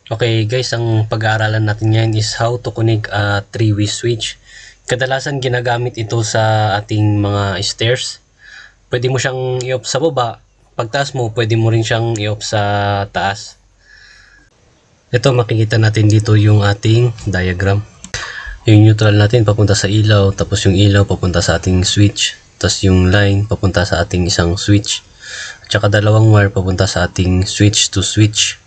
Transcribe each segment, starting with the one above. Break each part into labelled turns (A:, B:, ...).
A: Okay guys, ang pag-aaralan natin ngayon is how to connect a three-way switch. Kadalasan ginagamit ito sa ating mga stairs. Pwede mo siyang i-off sa baba. Pagtaas mo, pwede mo rin siyang i-off sa taas. Ito makikita natin dito yung ating diagram. Yung neutral natin papunta sa ilaw, tapos yung ilaw papunta sa ating switch, tapos yung line papunta sa ating isang switch, at saka dalawang wire papunta sa ating switch to switch.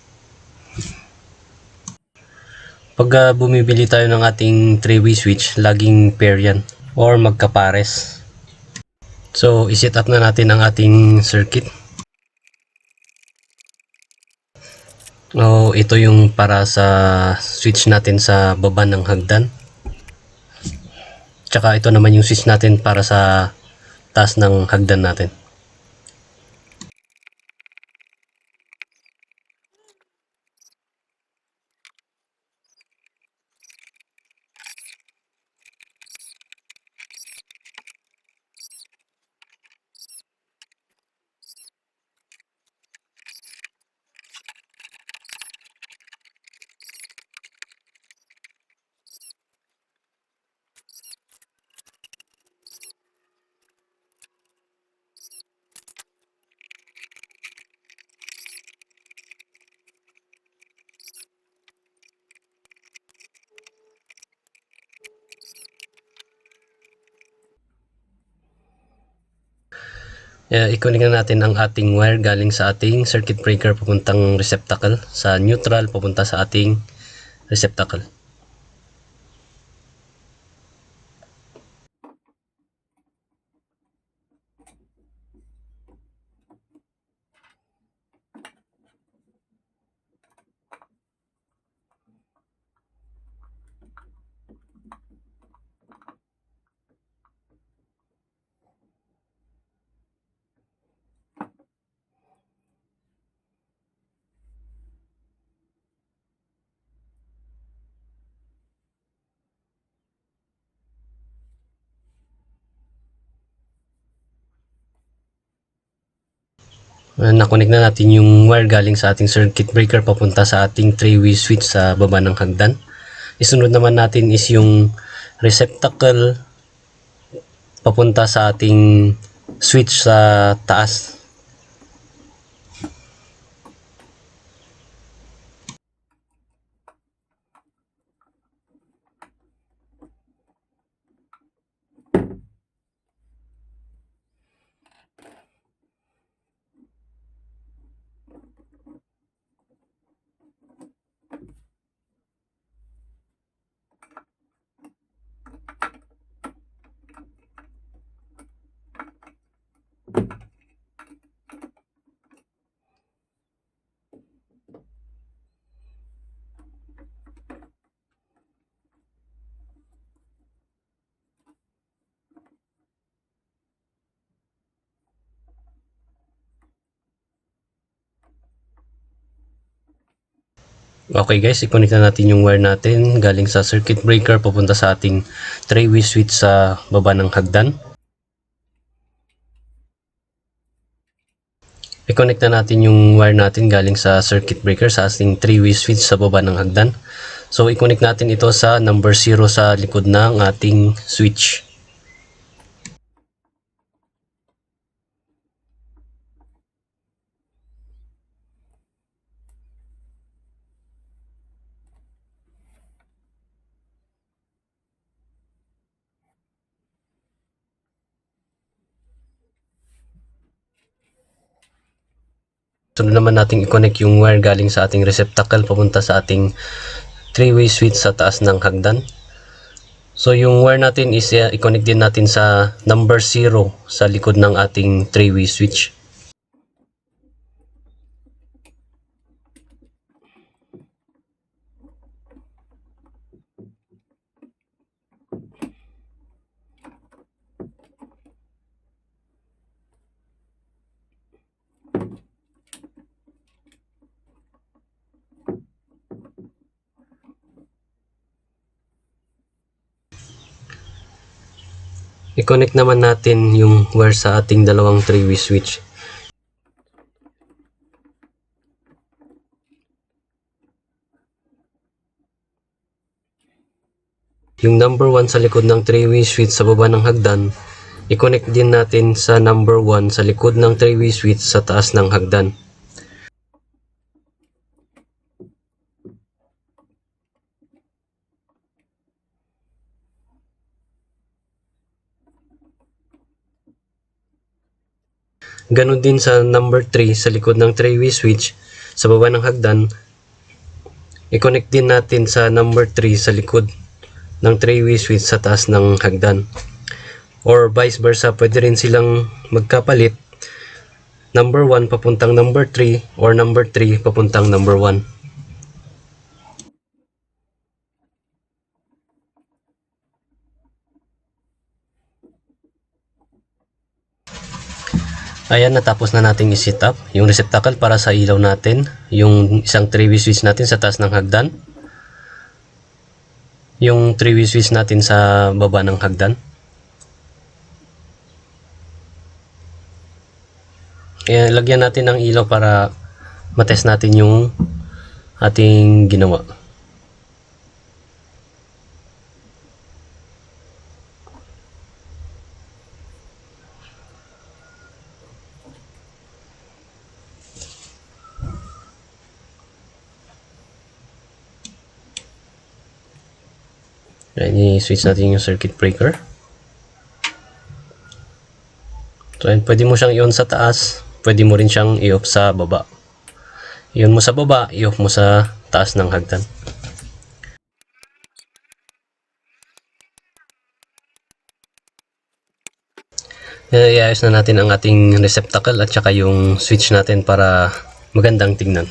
A: Pag bumibili tayo ng ating three-way switch, laging pair yan or magkapares. So, iset up na natin ang ating circuit. Ito yung para sa switch natin sa baba ng hagdan. Tsaka ito naman yung switch natin para sa taas ng hagdan natin. I-connect na natin ang ating wire galing sa ating circuit breaker papuntang receptacle, sa neutral papunta sa ating receptacle. Na-connect na natin yung wire galing sa ating circuit breaker papunta sa ating three-way switch sa baba ng hagdan. Isunod naman natin is yung receptacle papunta sa ating switch sa taas. Okay guys, i-connect na natin yung wire natin galing sa circuit breaker papunta sa ating three-way switch sa baba ng hagdan. I-connect na natin yung wire natin galing sa circuit breaker sa ating three-way switch sa baba ng hagdan. So i-connect natin ito sa number 0 sa likod ng ating switch. Sunod naman natin i-connect yung wire galing sa ating receptacle papunta sa ating three-way switch sa taas ng hagdan. So yung wire natin is i-connect din natin sa number 0 sa likod ng ating three-way switch. I-connect naman natin yung wire sa ating dalawang three-way switch. Yung number 1 sa likod ng 3-way switch sa baba ng hagdan, i-connect din natin sa number 1 sa likod ng 3-way switch sa taas ng hagdan. Ganon din sa number 3 sa likod ng 3-way switch sa baba ng hagdan, i-connect din natin sa number 3 sa likod ng 3-way switch sa taas ng hagdan. Or vice versa, pwede rin silang magkapalit. Number 1 papuntang number 3 or number 3 papuntang number 1. Ayan, natapos na nating i-set up yung receptacle para sa ilaw natin, yung isang 3-way switch natin sa taas ng hagdan, yung 3-way switch natin sa baba ng hagdan. Ayan, lagyan natin ng ilaw para matest natin yung ating ginawa. Ayan, i-switch natin yung circuit breaker. So, ayan, pwede mo siyang i-on sa taas, pwede mo rin siyang i-off sa baba. I-on mo sa baba, i-off mo sa taas ng hagdan. Iayos na natin ang ating receptacle at saka yung switch natin para magandang tingnan.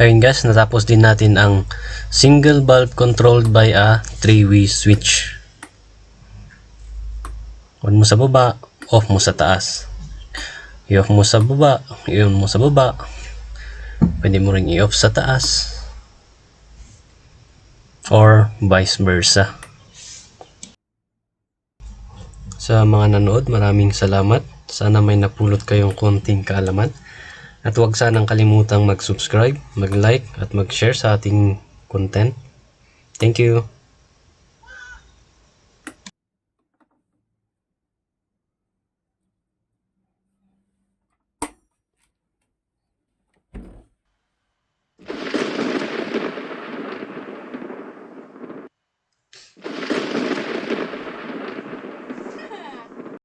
A: Ayun guys, natapos din natin ang single bulb controlled by a 3-way switch. On mo sa baba, off mo sa taas. I-off mo sa baba, i-on mo sa baba. Pwede mo ring i-off sa taas. Or vice versa. Sa mga nanood, maraming salamat. Sana may napulot kayong konting kaalaman. At huwag sanang kalimutang mag-subscribe, mag-like at mag-share sa ating content. Thank you!